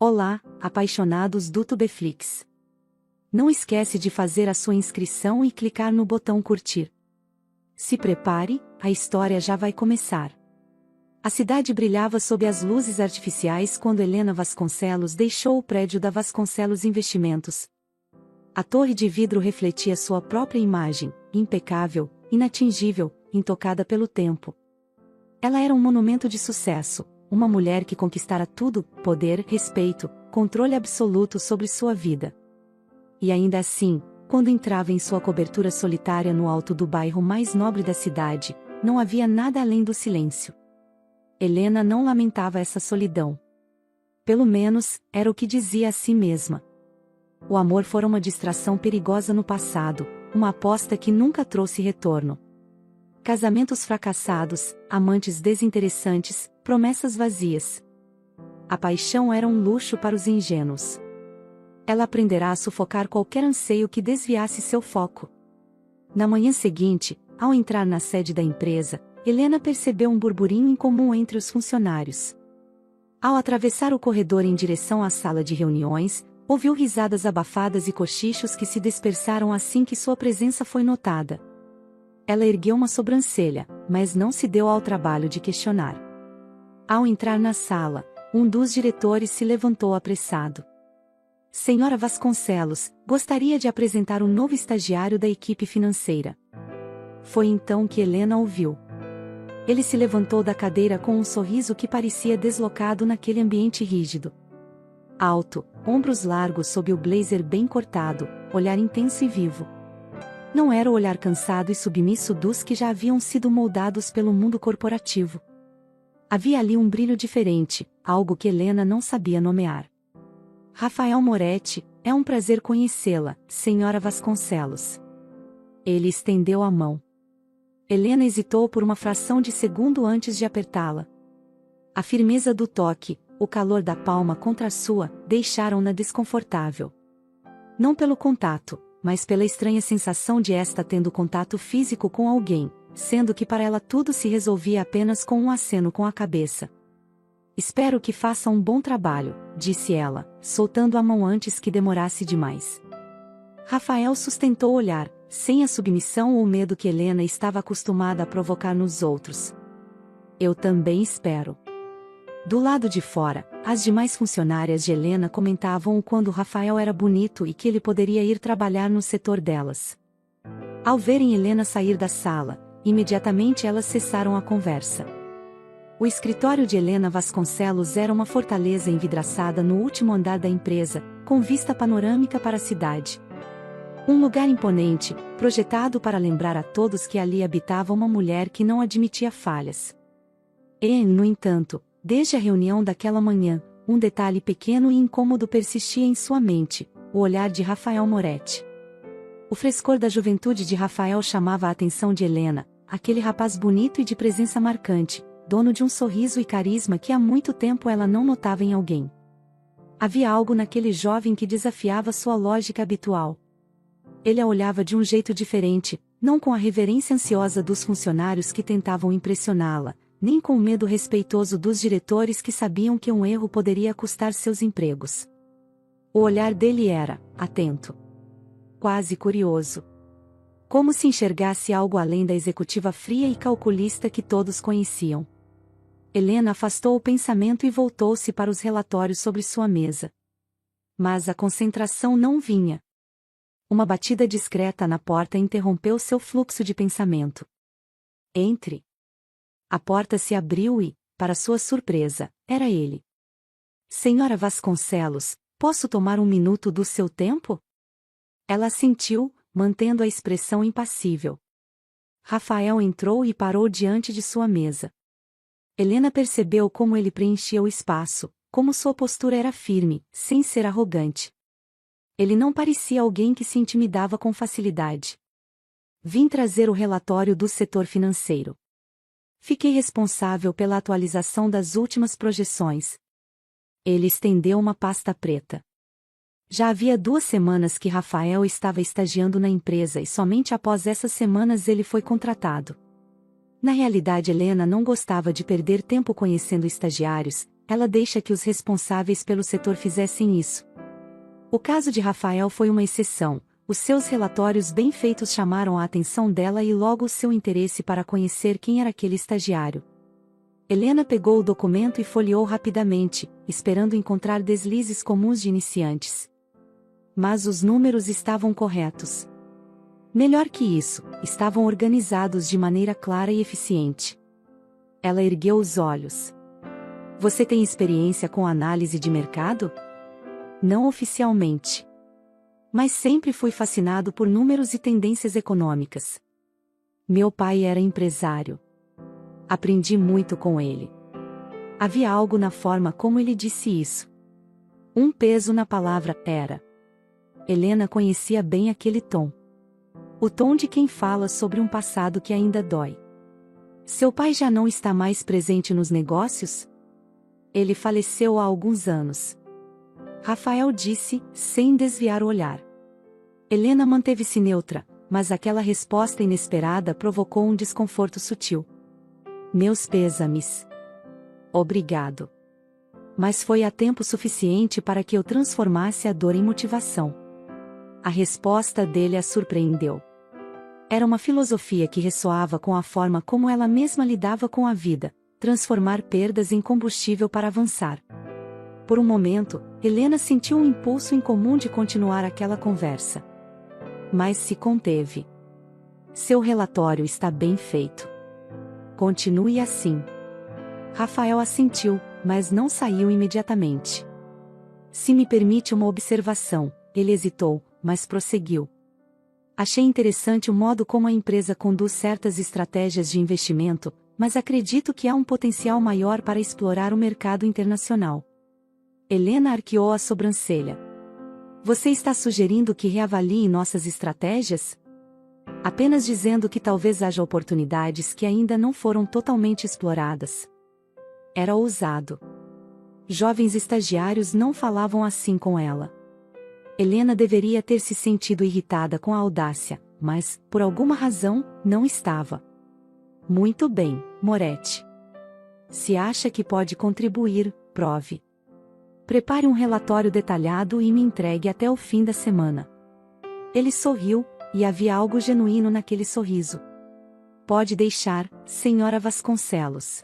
Olá, apaixonados do Tubeflix. Não esquece de fazer a sua inscrição e clicar no botão curtir. Se prepare, a história já vai começar. A cidade brilhava sob as luzes artificiais quando Helena Vasconcelos deixou o prédio da Vasconcelos Investimentos. A torre de vidro refletia sua própria imagem, impecável, inatingível, intocada pelo tempo. Ela era um monumento de sucesso, uma mulher que conquistara tudo: poder, respeito, controle absoluto sobre sua vida. E ainda assim, quando entrava em sua cobertura solitária no alto do bairro mais nobre da cidade, não havia nada além do silêncio. Helena não lamentava essa solidão. Pelo menos, era o que dizia a si mesma. O amor fora uma distração perigosa no passado, uma aposta que nunca trouxe retorno. Casamentos fracassados, amantes desinteressantes, promessas vazias. A paixão era um luxo para os ingênuos. Ela aprenderá a sufocar qualquer anseio que desviasse seu foco. Na manhã seguinte, ao entrar na sede da empresa, Helena percebeu um burburinho incomum entre os funcionários. Ao atravessar o corredor em direção à sala de reuniões, ouviu risadas abafadas e cochichos que se dispersaram assim que sua presença foi notada. Ela ergueu uma sobrancelha, mas não se deu ao trabalho de questionar. Ao entrar na sala, um dos diretores se levantou apressado. Senhora Vasconcelos, gostaria de apresentar um novo estagiário da equipe financeira. Foi então que Helena ouviu. Ele se levantou da cadeira com um sorriso que parecia deslocado naquele ambiente rígido. Alto, ombros largos sob o blazer bem cortado, olhar intenso e vivo. Não era o olhar cansado e submisso dos que já haviam sido moldados pelo mundo corporativo. Havia ali um brilho diferente, algo que Helena não sabia nomear. Rafael Moretti, é um prazer conhecê-la, senhora Vasconcelos. Ele estendeu a mão. Helena hesitou por uma fração de segundo antes de apertá-la. A firmeza do toque, o calor da palma contra a sua, deixaram-na desconfortável. Não pelo contato, mas pela estranha sensação de esta tendo contato físico com alguém, sendo que para ela tudo se resolvia apenas com um aceno com a cabeça. Espero que faça um bom trabalho, disse ela, soltando a mão antes que demorasse demais. Rafael sustentou o olhar, sem a submissão ou medo que Helena estava acostumada a provocar nos outros. Eu também espero. Do lado de fora, as demais funcionárias de Helena comentavam o quanto Rafael era bonito e que ele poderia ir trabalhar no setor delas. Ao verem Helena sair da sala, imediatamente elas cessaram a conversa. O escritório de Helena Vasconcelos era uma fortaleza envidraçada no último andar da empresa, com vista panorâmica para a cidade. Um lugar imponente, projetado para lembrar a todos que ali habitava uma mulher que não admitia falhas. E, no entanto, desde a reunião daquela manhã, um detalhe pequeno e incômodo persistia em sua mente: o olhar de Rafael Moretti. O frescor da juventude de Rafael chamava a atenção de Helena, aquele rapaz bonito e de presença marcante, dono de um sorriso e carisma que há muito tempo ela não notava em alguém. Havia algo naquele jovem que desafiava sua lógica habitual. Ele a olhava de um jeito diferente, não com a reverência ansiosa dos funcionários que tentavam impressioná-la, nem com o medo respeitoso dos diretores que sabiam que um erro poderia custar seus empregos. O olhar dele era atento, quase curioso. Como se enxergasse algo além da executiva fria e calculista que todos conheciam. Helena afastou o pensamento e voltou-se para os relatórios sobre sua mesa. Mas a concentração não vinha. Uma batida discreta na porta interrompeu seu fluxo de pensamento. Entre. A porta se abriu e, para sua surpresa, era ele. Senhora Vasconcelos, posso tomar um minuto do seu tempo? Ela assentiu, mantendo a expressão impassível. Rafael entrou e parou diante de sua mesa. Helena percebeu como ele preenchia o espaço, como sua postura era firme, sem ser arrogante. Ele não parecia alguém que se intimidava com facilidade. Vim trazer o relatório do setor financeiro. Fiquei responsável pela atualização das últimas projeções. Ele estendeu uma pasta preta. Já havia 2 semanas que Rafael estava estagiando na empresa e somente após essas semanas ele foi contratado. Na realidade, Helena não gostava de perder tempo conhecendo estagiários, ela deixa que os responsáveis pelo setor fizessem isso. O caso de Rafael foi uma exceção. Os seus relatórios bem feitos chamaram a atenção dela e logo o seu interesse para conhecer quem era aquele estagiário. Helena pegou o documento e folheou rapidamente, esperando encontrar deslizes comuns de iniciantes. Mas os números estavam corretos. Melhor que isso, estavam organizados de maneira clara e eficiente. Ela ergueu os olhos. Você tem experiência com análise de mercado? Não oficialmente. Mas sempre fui fascinado por números e tendências econômicas. Meu pai era empresário. Aprendi muito com ele. Havia algo na forma como ele disse isso. Um peso na palavra era. Helena conhecia bem aquele tom. O tom de quem fala sobre um passado que ainda dói. Seu pai já não está mais presente nos negócios? Ele faleceu há alguns anos. Rafael disse, sem desviar o olhar. Helena manteve-se neutra, mas aquela resposta inesperada provocou um desconforto sutil. Meus pêsames. Obrigado. Mas foi a tempo suficiente para que eu transformasse a dor em motivação. A resposta dele a surpreendeu. Era uma filosofia que ressoava com a forma como ela mesma lidava com a vida, transformar perdas em combustível para avançar. Por um momento, Helena sentiu um impulso incomum de continuar aquela conversa. Mas se conteve. Seu relatório está bem feito. Continue assim. Rafael assentiu, mas não saiu imediatamente. Se me permite uma observação, ele hesitou, mas prosseguiu. Achei interessante o modo como a empresa conduz certas estratégias de investimento, mas acredito que há um potencial maior para explorar o mercado internacional. Helena arqueou a sobrancelha. Você está sugerindo que reavalie nossas estratégias? Apenas dizendo que talvez haja oportunidades que ainda não foram totalmente exploradas. Era ousado. Jovens estagiários não falavam assim com ela. Helena deveria ter se sentido irritada com a audácia, mas, por alguma razão, não estava. Muito bem, Moretti. Se acha que pode contribuir, prove. Prepare um relatório detalhado e me entregue até o fim da semana. Ele sorriu, e havia algo genuíno naquele sorriso. Pode deixar, senhora Vasconcelos.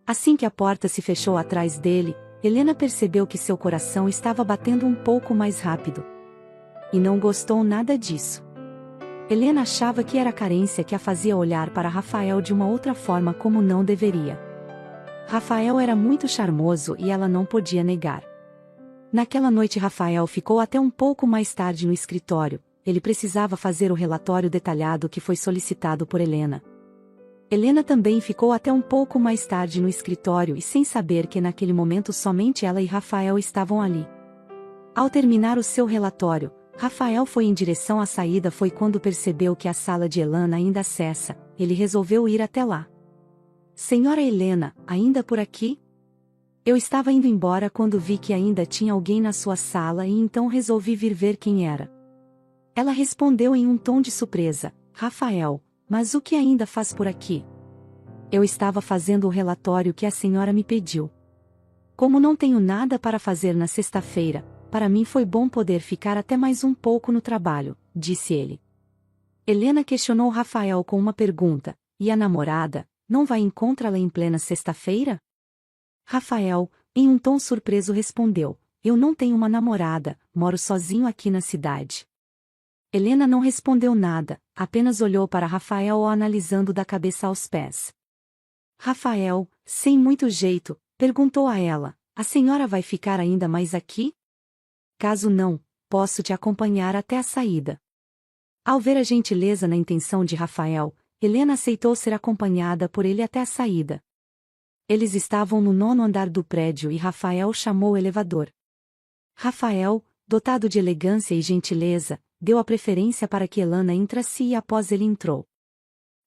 Assim que a porta se fechou atrás dele, Helena percebeu que seu coração estava batendo um pouco mais rápido. E não gostou nada disso. Helena achava que era a carência que a fazia olhar para Rafael de uma outra forma como não deveria. Rafael era muito charmoso e ela não podia negar. Naquela noite Rafael ficou até um pouco mais tarde no escritório, ele precisava fazer o relatório detalhado que foi solicitado por Helena. Helena também ficou até um pouco mais tarde no escritório e sem saber que naquele momento somente ela e Rafael estavam ali. Ao terminar o seu relatório, Rafael foi em direção à saída. Foi quando percebeu que a sala de Helena ainda acessa, ele resolveu ir até lá. Senhora Helena, ainda por aqui? Eu estava indo embora quando vi que ainda tinha alguém na sua sala e então resolvi vir ver quem era. Ela respondeu em um tom de surpresa, Rafael, mas o que ainda faz por aqui? Eu estava fazendo o relatório que a senhora me pediu. Como não tenho nada para fazer na sexta-feira, para mim foi bom poder ficar até mais um pouco no trabalho, disse ele. Helena questionou Rafael com uma pergunta, e a namorada, não vai encontrá-la em plena sexta-feira? Rafael, em um tom surpreso respondeu, eu não tenho uma namorada, moro sozinho aqui na cidade. Helena não respondeu nada, apenas olhou para Rafael o analisando da cabeça aos pés. Rafael, sem muito jeito, perguntou a ela, a senhora vai ficar ainda mais aqui? Caso não, posso te acompanhar até a saída. Ao ver a gentileza na intenção de Rafael, Helena aceitou ser acompanhada por ele até a saída. Eles estavam no 9º andar do prédio e Rafael chamou o elevador. Rafael, dotado de elegância e gentileza, deu a preferência para que Helena entrasse e após ele entrou.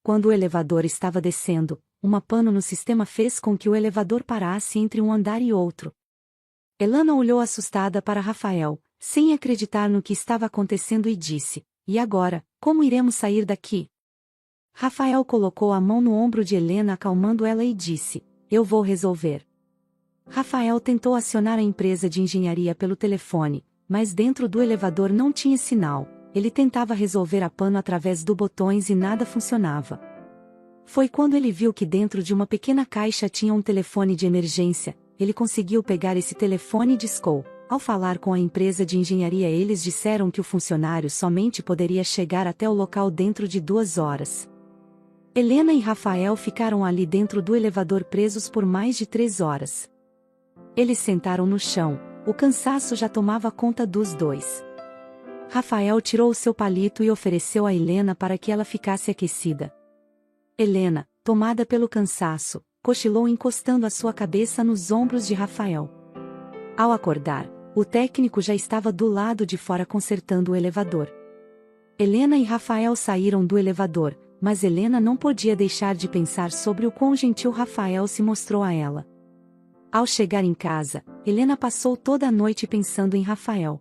Quando o elevador estava descendo, uma pane no sistema fez com que o elevador parasse entre um andar e outro. Helena olhou assustada para Rafael, sem acreditar no que estava acontecendo e disse, e agora, como iremos sair daqui? Rafael colocou a mão no ombro de Helena acalmando ela e disse, eu vou resolver. Rafael tentou acionar a empresa de engenharia pelo telefone, mas dentro do elevador não tinha sinal. Ele tentava resolver a pano através dos botões e nada funcionava. Foi quando ele viu que dentro de uma pequena caixa tinha um telefone de emergência. Ele conseguiu pegar esse telefone e discou. Ao falar com a empresa de engenharia, eles disseram que o funcionário somente poderia chegar até o local dentro de 2 horas. Helena e Rafael ficaram ali dentro do elevador presos por mais de 3 horas. Eles sentaram no chão, o cansaço já tomava conta dos dois. Rafael tirou o seu palito e ofereceu a Helena para que ela ficasse aquecida. Helena, tomada pelo cansaço, cochilou encostando a sua cabeça nos ombros de Rafael. Ao acordar, o técnico já estava do lado de fora consertando o elevador. Helena e Rafael saíram do elevador, mas Helena não podia deixar de pensar sobre o quão gentil Rafael se mostrou a ela. Ao chegar em casa, Helena passou toda a noite pensando em Rafael.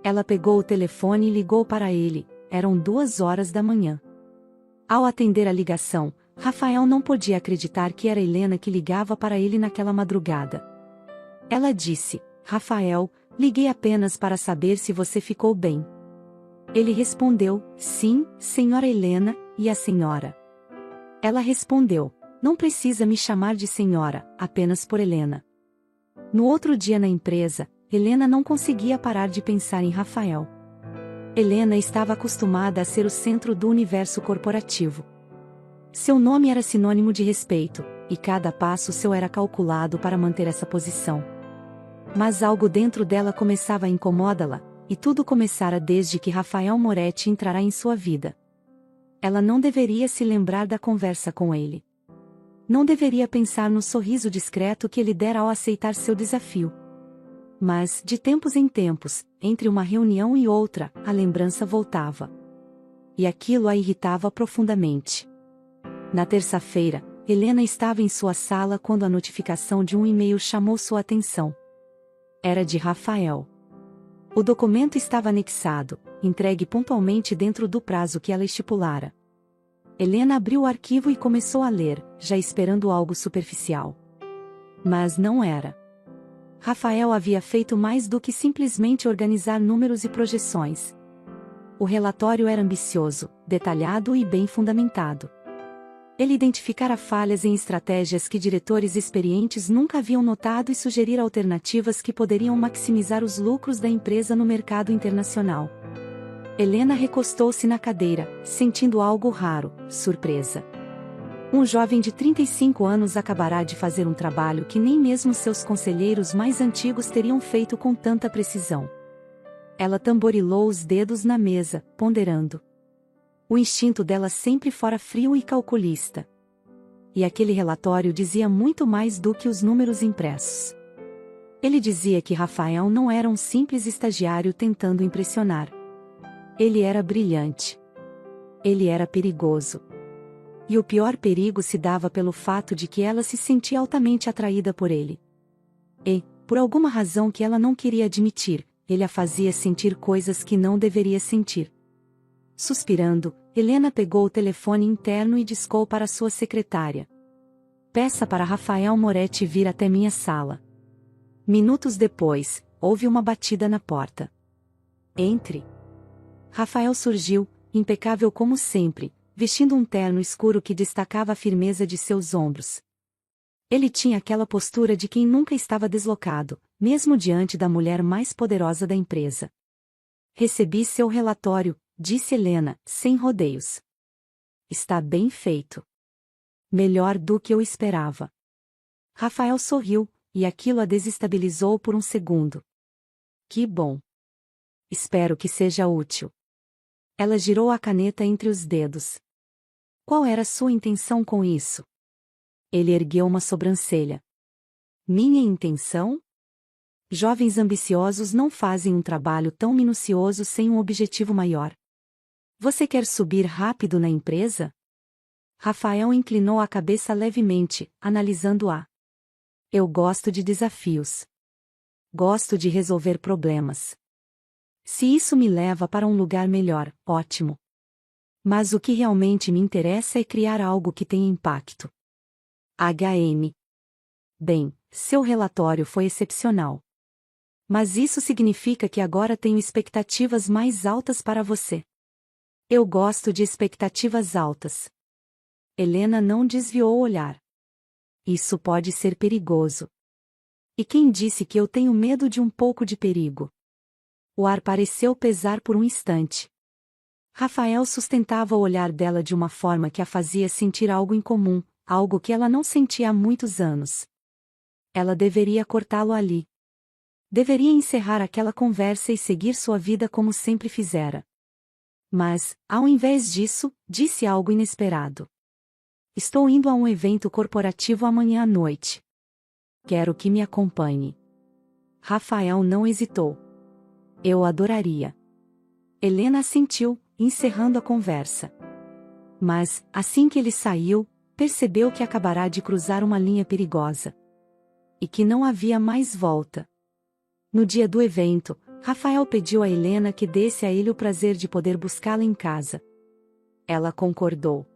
Ela pegou o telefone e ligou para ele. Eram 2 horas da manhã. Ao atender a ligação, Rafael não podia acreditar que era Helena que ligava para ele naquela madrugada. Ela disse: "Rafael, liguei apenas para saber se você ficou bem." Ele respondeu: "Sim, senhora Helena, e a senhora?" Ela respondeu: "Não precisa me chamar de senhora, apenas por Helena." No outro dia na empresa, Helena não conseguia parar de pensar em Rafael. Helena estava acostumada a ser o centro do universo corporativo. Seu nome era sinônimo de respeito, e cada passo seu era calculado para manter essa posição. Mas algo dentro dela começava a incomodá-la, e tudo começara desde que Rafael Moretti entrará em sua vida. Ela não deveria se lembrar da conversa com ele. Não deveria pensar no sorriso discreto que ele dera ao aceitar seu desafio. Mas, de tempos em tempos, entre uma reunião e outra, a lembrança voltava. E aquilo a irritava profundamente. Na terça-feira, Helena estava em sua sala quando a notificação de um e-mail chamou sua atenção. Era de Rafael. O documento estava anexado, entregue pontualmente dentro do prazo que ela estipulara. Helena abriu o arquivo e começou a ler, já esperando algo superficial. Mas não era. Rafael havia feito mais do que simplesmente organizar números e projeções. O relatório era ambicioso, detalhado e bem fundamentado. Ele identificara falhas em estratégias que diretores experientes nunca haviam notado e sugerir alternativas que poderiam maximizar os lucros da empresa no mercado internacional. Helena recostou-se na cadeira, sentindo algo raro, surpresa. Um jovem de 35 anos acabará de fazer um trabalho que nem mesmo seus conselheiros mais antigos teriam feito com tanta precisão. Ela tamborilou os dedos na mesa, ponderando. O instinto dela sempre fora frio e calculista. E aquele relatório dizia muito mais do que os números impressos. Ele dizia que Rafael não era um simples estagiário tentando impressionar. Ele era brilhante. Ele era perigoso. E o pior perigo se dava pelo fato de que ela se sentia altamente atraída por ele. E, por alguma razão que ela não queria admitir, ele a fazia sentir coisas que não deveria sentir. Suspirando, Helena pegou o telefone interno e discou para sua secretária. "Peça para Rafael Moretti vir até minha sala." Minutos depois, houve uma batida na porta. "Entre." Rafael surgiu, impecável como sempre, vestindo um terno escuro que destacava a firmeza de seus ombros. Ele tinha aquela postura de quem nunca estava deslocado, mesmo diante da mulher mais poderosa da empresa. "Recebi seu relatório", disse Helena, sem rodeios. "Está bem feito. Melhor do que eu esperava." Rafael sorriu, e aquilo a desestabilizou por um segundo. "Que bom. Espero que seja útil." Ela girou a caneta entre os dedos. "Qual era sua intenção com isso?" Ele ergueu uma sobrancelha. "Minha intenção? Jovens ambiciosos não fazem um trabalho tão minucioso sem um objetivo maior. Você quer subir rápido na empresa?" Rafael inclinou a cabeça levemente, analisando-a. "Eu gosto de desafios. Gosto de resolver problemas. Se isso me leva para um lugar melhor, ótimo. Mas o que realmente me interessa é criar algo que tenha impacto." HM. Bem, Seu relatório foi excepcional. Mas isso significa que agora tenho expectativas mais altas para você. Eu gosto de expectativas altas. Helena não desviou o olhar. Isso pode ser perigoso. E quem disse que eu tenho medo de um pouco de perigo? O ar pareceu pesar por um instante. Rafael sustentava o olhar dela de uma forma que a fazia sentir algo incomum, algo que ela não sentia há muitos anos. Ela deveria cortá-lo ali. Deveria encerrar aquela conversa e seguir sua vida como sempre fizera. Mas, ao invés disso, disse algo inesperado. Estou indo a um evento corporativo amanhã à noite. Quero que me acompanhe. Rafael não hesitou. Eu adoraria. Helena assentiu, encerrando a conversa. Mas, assim que ele saiu, percebeu que acabará de cruzar uma linha perigosa. E que não havia mais volta. No dia do evento, Rafael pediu a Helena que desse a ele o prazer de poder buscá-la em casa. Ela concordou.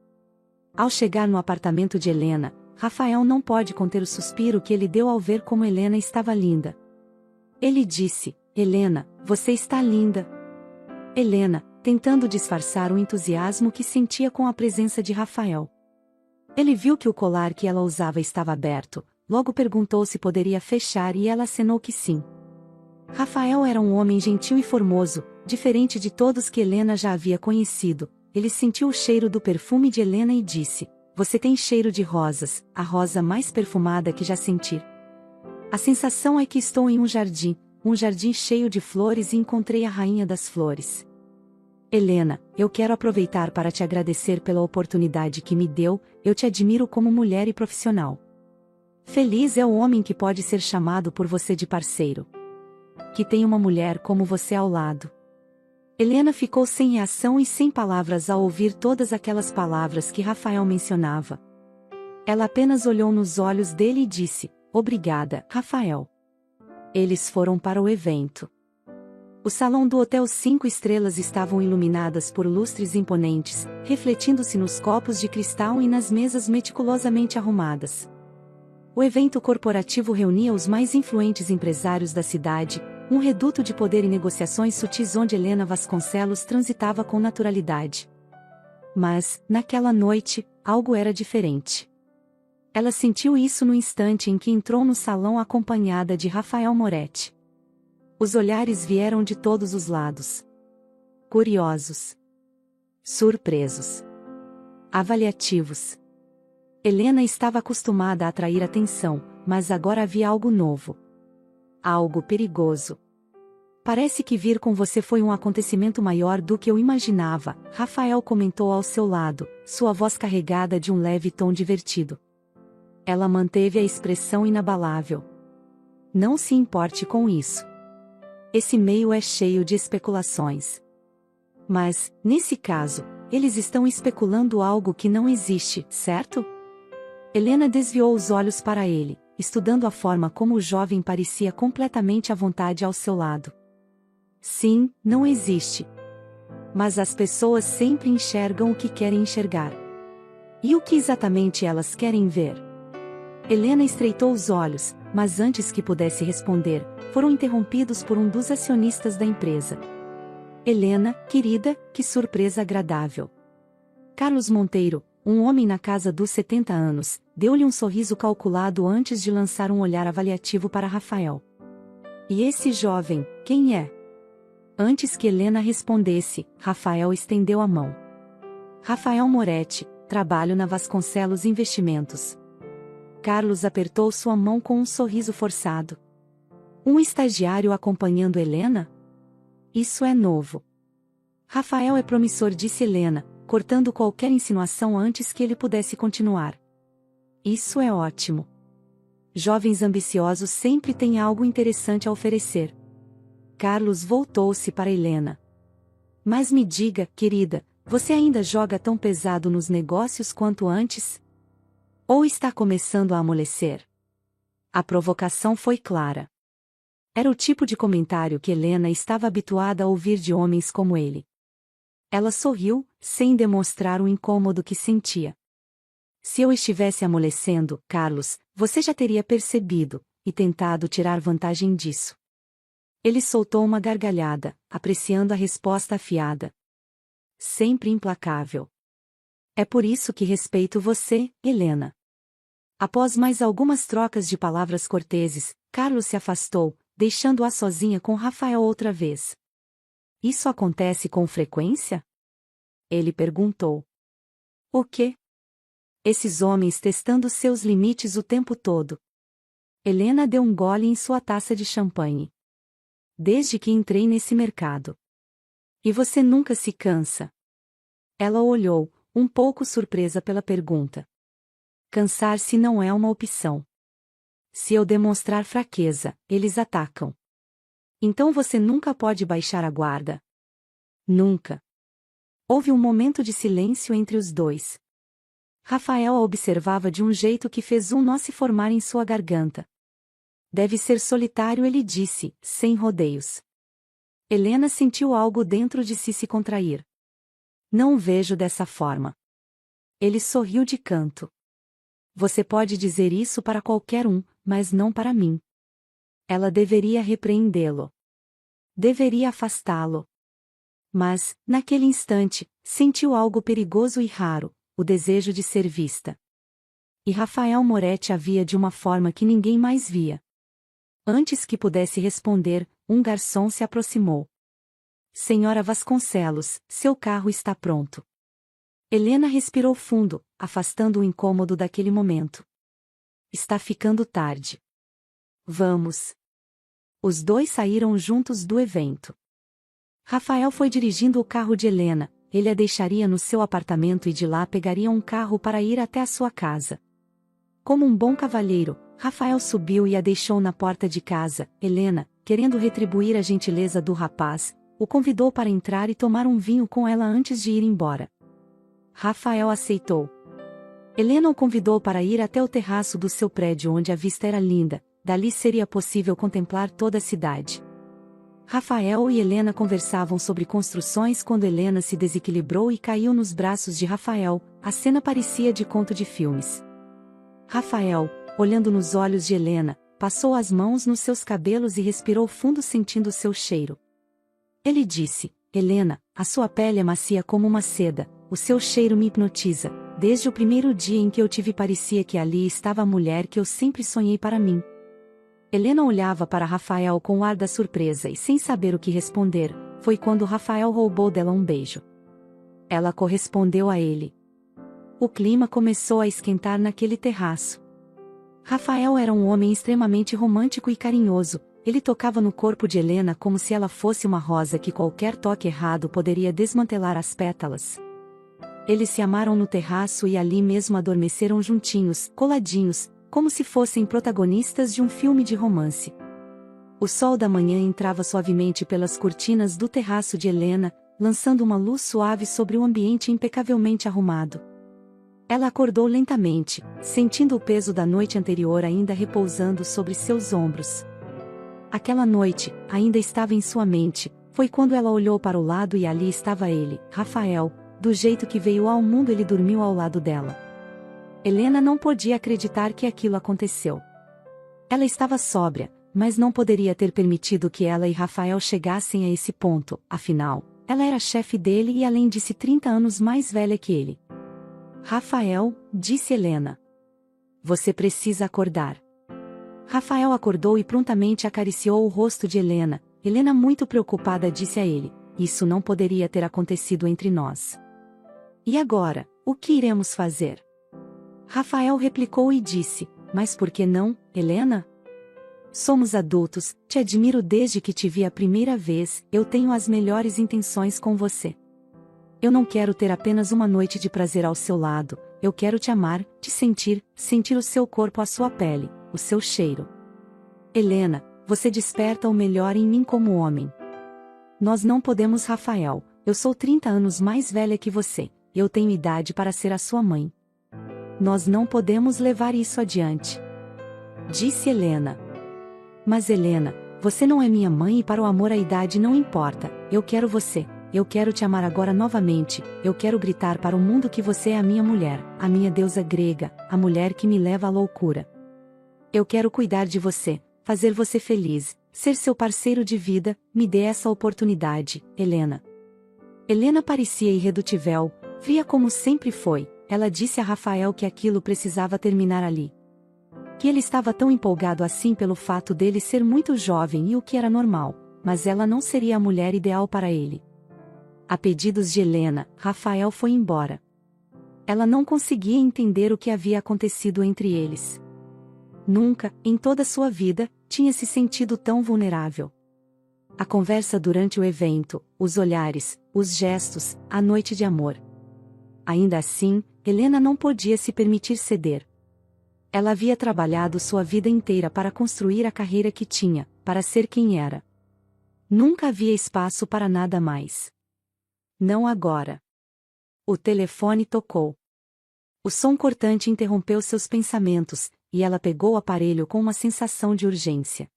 Ao chegar no apartamento de Helena, Rafael não pode conter o suspiro que ele deu ao ver como Helena estava linda. Ele disse: Helena, você está linda. Helena, tentando disfarçar o entusiasmo que sentia com a presença de Rafael. Ele viu que o colar que ela usava estava aberto, logo perguntou se poderia fechar e ela acenou que sim. Rafael era um homem gentil e formoso, diferente de todos que Helena já havia conhecido. Ele sentiu o cheiro do perfume de Helena e disse: Você tem cheiro de rosas, a rosa mais perfumada que já senti. A sensação é que estou em um jardim cheio de flores e encontrei a rainha das flores. Helena, eu quero aproveitar para te agradecer pela oportunidade que me deu, eu te admiro como mulher e profissional. Feliz é o homem que pode ser chamado por você de parceiro. Que tem uma mulher como você ao lado. Helena ficou sem reação e sem palavras ao ouvir todas aquelas palavras que Rafael mencionava. Ela apenas olhou nos olhos dele e disse: Obrigada, Rafael. Eles foram para o evento. O salão do Hotel 5 Estrelas estavam iluminadas por lustres imponentes, refletindo-se nos copos de cristal e nas mesas meticulosamente arrumadas. O evento corporativo reunia os mais influentes empresários da cidade, um reduto de poder e negociações sutis onde Helena Vasconcelos transitava com naturalidade. Mas, naquela noite, algo era diferente. Ela sentiu isso no instante em que entrou no salão acompanhada de Rafael Moretti. Os olhares vieram de todos os lados. Curiosos. Surpresos. Avaliativos. Helena estava acostumada a atrair atenção, mas agora havia algo novo. Algo perigoso. Parece que vir com você foi um acontecimento maior do que eu imaginava, Rafael comentou ao seu lado, sua voz carregada de um leve tom divertido. Ela manteve a expressão inabalável. Não se importe com isso. Esse meio é cheio de especulações. Mas, nesse caso, eles estão especulando algo que não existe, certo? Helena desviou os olhos para ele, estudando a forma como o jovem parecia completamente à vontade ao seu lado. Sim, não existe. Mas as pessoas sempre enxergam o que querem enxergar. E o que exatamente elas querem ver? Helena estreitou os olhos, mas antes que pudesse responder, foram interrompidos por um dos acionistas da empresa. Helena, querida, que surpresa agradável. Carlos Monteiro, um homem na casa dos 70 anos, deu-lhe um sorriso calculado antes de lançar um olhar avaliativo para Rafael. E esse jovem, quem é? Antes que Helena respondesse, Rafael estendeu a mão. Rafael Moretti, trabalho na Vasconcelos Investimentos. Carlos apertou sua mão com um sorriso forçado. Um estagiário acompanhando Helena? Isso é novo. Rafael é promissor, disse Helena, cortando qualquer insinuação antes que ele pudesse continuar. Isso é ótimo. Jovens ambiciosos sempre têm algo interessante a oferecer. Carlos voltou-se para Helena. Mas me diga, querida, você ainda joga tão pesado nos negócios quanto antes? Ou está começando a amolecer? A provocação foi clara. Era o tipo de comentário que Helena estava habituada a ouvir de homens como ele. Ela sorriu, sem demonstrar o incômodo que sentia. Se eu estivesse amolecendo, Carlos, Você já teria percebido, e tentado tirar vantagem disso. Ele soltou uma gargalhada, apreciando a resposta afiada. Sempre implacável. É por isso que respeito você, Helena. Após mais algumas trocas de palavras corteses, Carlos se afastou, deixando-a sozinha com Rafael outra vez. Isso acontece com frequência? Ele perguntou. O quê? Esses homens testando seus limites o tempo todo. Helena deu um gole em sua taça de champanhe. Desde que entrei nesse mercado. E você nunca se cansa? Ela olhou, um pouco surpresa pela pergunta. Cansar-se não é uma opção. Se eu demonstrar fraqueza, eles atacam. Então você nunca pode baixar a guarda. Nunca. Houve um momento de silêncio entre os dois. Rafael a observava de um jeito que fez um nó se formar em sua garganta. Deve ser solitário, ele disse, sem rodeios. Helena sentiu algo dentro de si se contrair. Não o vejo dessa forma. Ele sorriu de canto. Você pode dizer isso para qualquer um, mas não para mim. Ela deveria repreendê-lo. Deveria afastá-lo. Mas, naquele instante, sentiu algo perigoso e raro, o desejo de ser vista. E Rafael Moretti a via de uma forma que ninguém mais via. Antes que pudesse responder, um garçom se aproximou. Senhora Vasconcelos, seu carro está pronto. Helena respirou fundo, afastando o incômodo daquele momento. Está ficando tarde. Vamos. Os dois saíram juntos do evento. Rafael foi dirigindo o carro de Helena, ele a deixaria no seu apartamento e de lá pegaria um carro para ir até a sua casa. Como um bom cavalheiro, Rafael subiu e a deixou na porta de casa. Helena, querendo retribuir a gentileza do rapaz, o convidou para entrar e tomar um vinho com ela antes de ir embora. Rafael aceitou. Helena o convidou para ir até o terraço do seu prédio onde a vista era linda, dali seria possível contemplar toda a cidade. Rafael e Helena conversavam sobre construções quando Helena se desequilibrou e caiu nos braços de Rafael, a cena parecia de conto de filmes. Rafael, olhando nos olhos de Helena, passou as mãos nos seus cabelos e respirou fundo sentindo seu cheiro. Ele disse, Helena, a sua pele é macia como uma seda, o seu cheiro me hipnotiza, desde o primeiro dia em que eu te vi parecia que ali estava a mulher que eu sempre sonhei para mim. Helena olhava para Rafael com o ar da surpresa e sem saber o que responder, foi quando Rafael roubou dela um beijo. Ela correspondeu a ele. O clima começou a esquentar naquele terraço. Rafael era um homem extremamente romântico e carinhoso, ele tocava no corpo de Helena como se ela fosse uma rosa que qualquer toque errado poderia desmantelar as pétalas. Eles se amaram no terraço e ali mesmo adormeceram juntinhos, coladinhos, como se fossem protagonistas de um filme de romance. O sol da manhã entrava suavemente pelas cortinas do terraço de Helena, lançando uma luz suave sobre o ambiente impecavelmente arrumado. Ela acordou lentamente, sentindo o peso da noite anterior ainda repousando sobre seus ombros. Aquela noite, ainda estava em sua mente, foi quando ela olhou para o lado e ali estava ele, Rafael, do jeito que veio ao mundo ele dormiu ao lado dela. Helena não podia acreditar que aquilo aconteceu. Ela estava sóbria, mas não poderia ter permitido que ela e Rafael chegassem a esse ponto, afinal, ela era chefe dele e além disso 30 anos mais velha que ele. Rafael, disse Helena. Você precisa acordar. Rafael acordou e prontamente acariciou o rosto de Helena. Helena muito preocupada disse a ele, isso não poderia ter acontecido entre nós. E agora, o que iremos fazer? Rafael replicou e disse, mas por que não, Helena? Somos adultos, te admiro desde que te vi a primeira vez, eu tenho as melhores intenções com você. Eu não quero ter apenas uma noite de prazer ao seu lado, eu quero te amar, te sentir, sentir o seu corpo à sua pele, o seu cheiro. Helena, você desperta o melhor em mim como homem. Nós não podemos, Rafael, eu sou 30 anos mais velha que você, eu tenho idade para ser a sua mãe. Nós não podemos levar isso adiante. Disse Helena. Mas Helena, você não é minha mãe e para o amor a idade não importa, eu quero você, eu quero te amar agora novamente, eu quero gritar para o mundo que você é a minha mulher, a minha deusa grega, a mulher que me leva à loucura. Eu quero cuidar de você, fazer você feliz, ser seu parceiro de vida, me dê essa oportunidade, Helena. Helena parecia irredutível, fria como sempre foi. Ela disse a Rafael que aquilo precisava terminar ali. Que ele estava tão empolgado assim pelo fato dele ser muito jovem e o que era normal, mas ela não seria a mulher ideal para ele. A pedidos de Helena, Rafael foi embora. Ela não conseguia entender o que havia acontecido entre eles. Nunca, em toda sua vida, tinha se sentido tão vulnerável. A conversa durante o evento, os olhares, os gestos, a noite de amor. Ainda assim, Helena não podia se permitir ceder. Ela havia trabalhado sua vida inteira para construir a carreira que tinha, para ser quem era. Nunca havia espaço para nada mais. Não agora. O telefone tocou. O som cortante interrompeu seus pensamentos, e ela pegou o aparelho com uma sensação de urgência.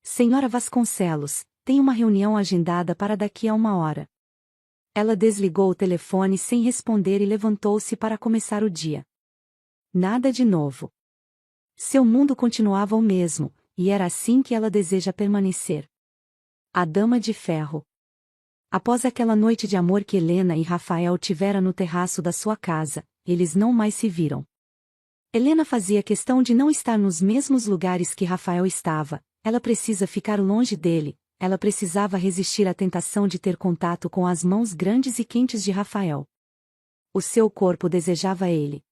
Senhora Vasconcelos, tem uma reunião agendada para daqui a 1 hora. Ela desligou o telefone sem responder e levantou-se para começar o dia. Nada de novo. Seu mundo continuava o mesmo, e era assim que ela deseja permanecer. A Dama de Ferro. Após aquela noite de amor que Helena e Rafael tiveram no terraço da sua casa, eles não mais se viram. Helena fazia questão de não estar nos mesmos lugares que Rafael estava. Ela precisa ficar longe dele, ela precisava resistir à tentação de ter contato com as mãos grandes e quentes de Rafael. O seu corpo desejava ele.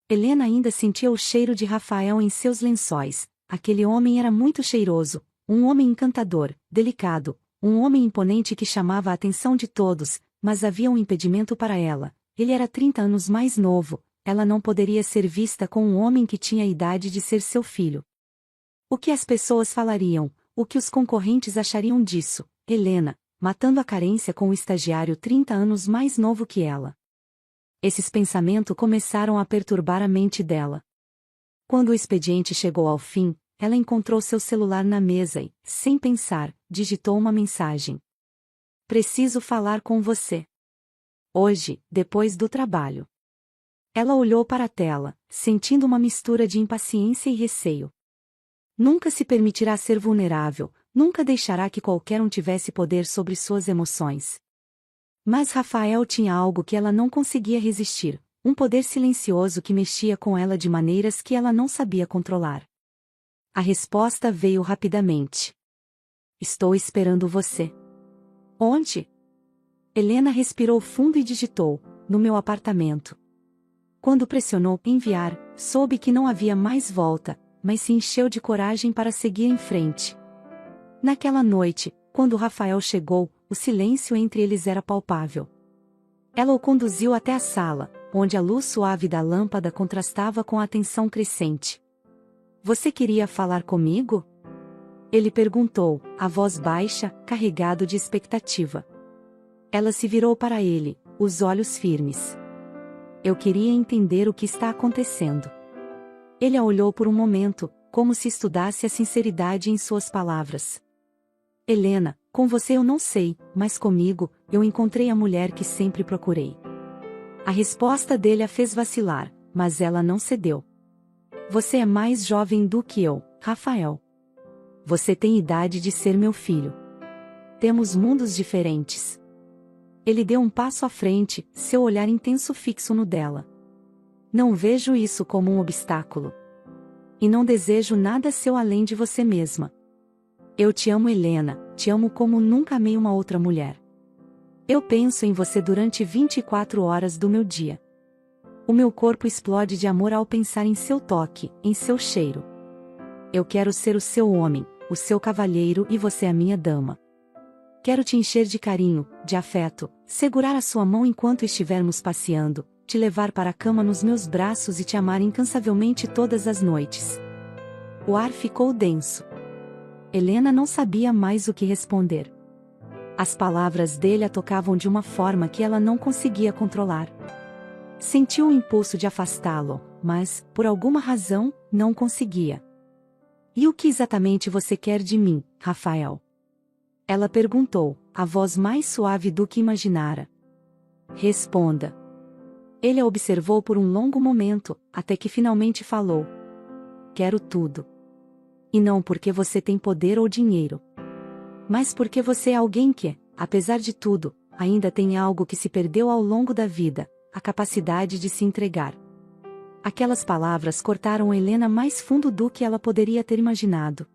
Helena ainda sentia o cheiro de Rafael em seus lençóis. Aquele homem era muito cheiroso, um homem encantador, delicado, um homem imponente que chamava a atenção de todos, mas havia um impedimento para ela. Ele era 30 anos mais novo, ela não poderia ser vista com um homem que tinha a idade de ser seu filho. O que as pessoas falariam, o que os concorrentes achariam disso? Helena, matando a carência com o estagiário 30 anos mais novo que ela. Esses pensamentos começaram a perturbar a mente dela. Quando o expediente chegou ao fim, ela encontrou seu celular na mesa e, sem pensar, digitou uma mensagem. Preciso falar com você. Hoje, depois do trabalho. Ela olhou para a tela, sentindo uma mistura de impaciência e receio. Nunca se permitirá ser vulnerável, nunca deixará que qualquer um tivesse poder sobre suas emoções. Mas Rafael tinha algo que ela não conseguia resistir, um poder silencioso que mexia com ela de maneiras que ela não sabia controlar. A resposta veio rapidamente. Estou esperando você. Onde? Helena respirou fundo e digitou, no meu apartamento. Quando pressionou enviar, soube que não havia mais volta, mas se encheu de coragem para seguir em frente. Naquela noite, quando Rafael chegou, o silêncio entre eles era palpável. Ela o conduziu até a sala, onde a luz suave da lâmpada contrastava com a tensão crescente. Você queria falar comigo? Ele perguntou, a voz baixa, carregado de expectativa. Ela se virou para ele, os olhos firmes. Eu queria entender o que está acontecendo. Ele a olhou por um momento, como se estudasse a sinceridade em suas palavras. Helena, com você eu não sei, mas comigo, eu encontrei a mulher que sempre procurei. A resposta dele a fez vacilar, mas ela não cedeu. Você é mais jovem do que eu, Rafael. Você tem idade de ser meu filho. Temos mundos diferentes. Ele deu um passo à frente, seu olhar intenso fixo no dela. Não vejo isso como um obstáculo. E não desejo nada seu além de você mesma. Eu te amo, Helena, te amo como nunca amei uma outra mulher. Eu penso em você durante 24 horas do meu dia. O meu corpo explode de amor ao pensar em seu toque, em seu cheiro. Eu quero ser o seu homem, o seu cavalheiro e você a minha dama. Quero te encher de carinho, de afeto, segurar a sua mão enquanto estivermos passeando, te levar para a cama nos meus braços e te amar incansavelmente todas as noites. O ar ficou denso. Helena não sabia mais o que responder. As palavras dele a tocavam de uma forma que ela não conseguia controlar. Sentiu o impulso de afastá-lo, mas, por alguma razão, não conseguia. E o que exatamente você quer de mim, Rafael? Ela perguntou, a voz mais suave do que imaginara. Responda. Ele a observou por um longo momento, até que finalmente falou. quero tudo. E não porque você tem poder ou dinheiro, mas porque você é alguém que, apesar de tudo, ainda tem algo que se perdeu ao longo da vida, a capacidade de se entregar. Aquelas palavras cortaram Helena mais fundo do que ela poderia ter imaginado.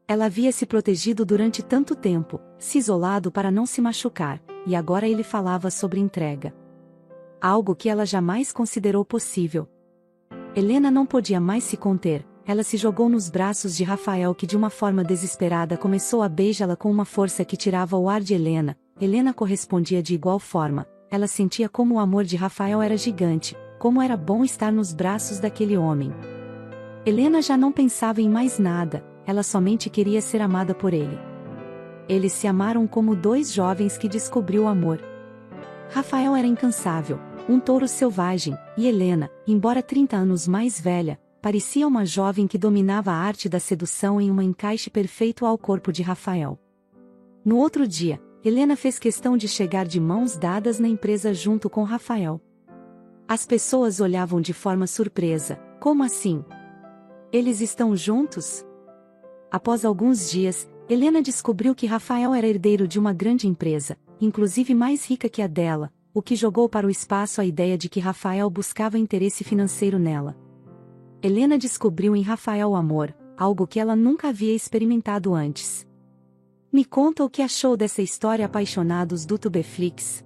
Ela havia se protegido durante tanto tempo, se isolado para não se machucar, e agora ele falava sobre entrega. Algo que ela jamais considerou possível. Helena não podia mais se conter, ela se jogou nos braços de Rafael que de uma forma desesperada começou a beijá-la com uma força que tirava o ar de Helena. Helena correspondia de igual forma, ela sentia como o amor de Rafael era gigante, como era bom estar nos braços daquele homem. Helena já não pensava em mais nada, ela somente queria ser amada por ele. Eles se amaram como dois jovens que descobriu o amor. Rafael era incansável, um touro selvagem, e Helena, embora 30 anos mais velha, parecia uma jovem que dominava a arte da sedução em um encaixe perfeito ao corpo de Rafael. No outro dia, Helena fez questão de chegar de mãos dadas na empresa junto com Rafael. As pessoas olhavam de forma surpresa, como assim? Eles estão juntos? Após alguns dias, Helena descobriu que Rafael era herdeiro de uma grande empresa, inclusive mais rica que a dela, o que jogou para o espaço a ideia de que Rafael buscava interesse financeiro nela. Helena descobriu em Rafael o amor, algo que ela nunca havia experimentado antes. Me conta o que achou dessa história Apaixonados do Tubeflix.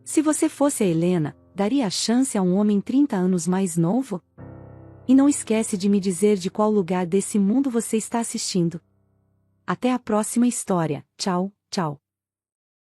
Se você fosse a Helena, daria a chance a um homem 30 anos mais novo? E não esquece de me dizer de qual lugar desse mundo você está assistindo. Até a próxima história. Tchau, tchau.